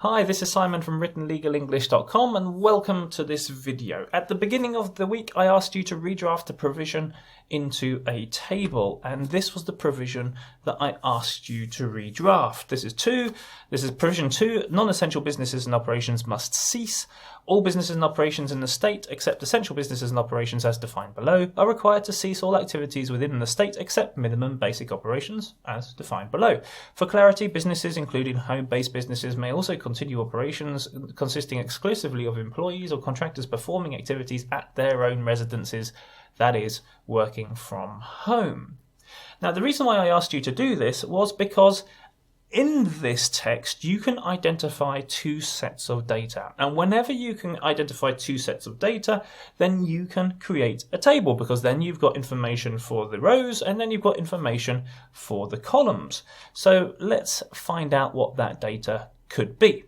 Hi, this is Simon from writtenlegalenglish.com and welcome to this video. At the beginning of the week I asked you to redraft a provision into a table, and this was the provision that I asked you to redraft. This is provision 2, non-essential businesses and operations must cease. All businesses and operations in the state except essential businesses and operations as defined below are required to cease all activities within the state except minimum basic operations as defined below. For clarity, businesses including home-based businesses may also continue operations consisting exclusively of employees or contractors performing activities at their own residences, that is, working from home. Now, the reason why I asked you to do this was because in this text, you can identify two sets of data. And whenever you can identify two sets of data, then you can create a table, because then you've got information for the rows and then you've got information for the columns. So let's find out what that data could be.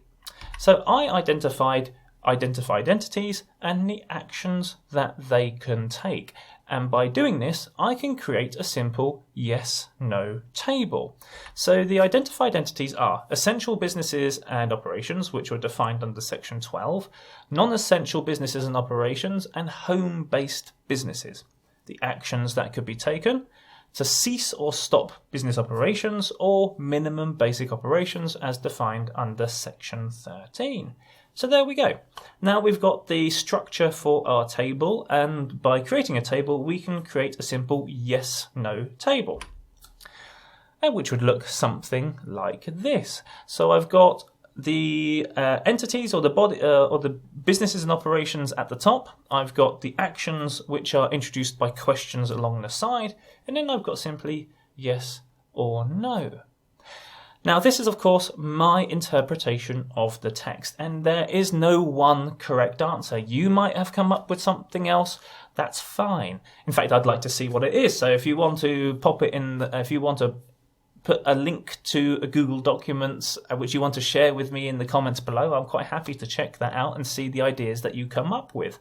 So I identified entities and the actions that they can take. And by doing this, I can create a simple yes-no table. So the identified entities are essential businesses and operations, which were defined under section 12, non-essential businesses and operations, and home-based businesses. The actions that could be taken: to cease or stop business operations, or minimum basic operations as defined under section 13. So there we go. Now we've got the structure for our table, and by creating a table we can create a simple yes-no table, which would look something like this. So I've got the entities or the body or the businesses and operations at the top. I've got the actions which are introduced by questions along the side, and then I've got simply yes or no. Now, this is, of course, my interpretation of the text, and there is no one correct answer. You might have come up with something else. That's fine. In fact, I'd like to see what it is. So if you want to pop it in, if you want to put a link to a Google Documents which you want to share with me in the comments below, I'm quite happy to check that out and see the ideas that you come up with.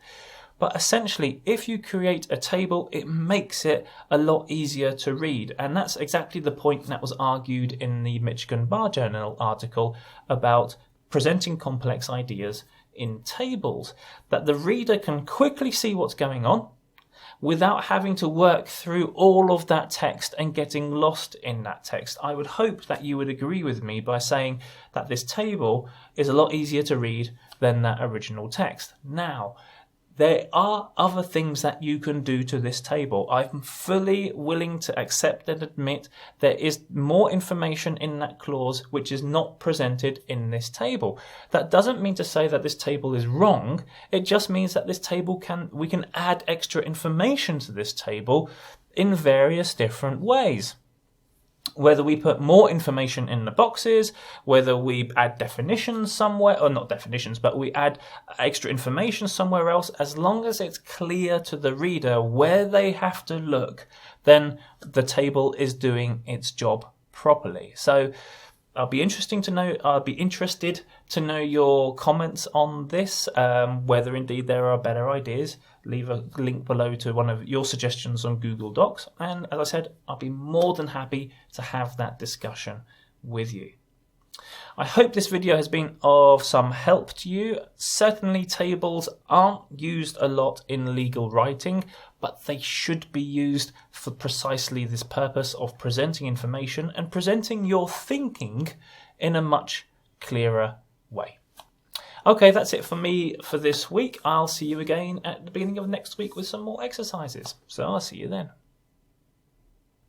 But essentially, if you create a table, it makes it a lot easier to read. And that's exactly the point that was argued in the Michigan Bar Journal article about presenting complex ideas in tables, that the reader can quickly see what's going on without having to work through all of that text and getting lost in that text. I would hope that you would agree with me by saying that this table is a lot easier to read than that original text. Now, there are other things that you can do to this table. I'm fully willing to accept and admit there is more information in that clause which is not presented in this table. That doesn't mean to say that this table is wrong. It just means that this table we can add extra information to this table in various different ways. Whether we put more information in the boxes, whether we add definitions somewhere, or not definitions, but we add extra information somewhere else, as long as it's clear to the reader where they have to look, then the table is doing its job properly. So I'll be interested to know your comments on this, whether indeed there are better ideas. Leave a link below to one of your suggestions on Google Docs, and as I said, I'll be more than happy to have that discussion with you. I hope this video has been of some help to you. Certainly tables aren't used a lot in legal writing, but they should be used for precisely this purpose of presenting information and presenting your thinking in a much clearer way. Okay, that's it for me for this week. I'll see you again at the beginning of next week with some more exercises. So I'll see you then.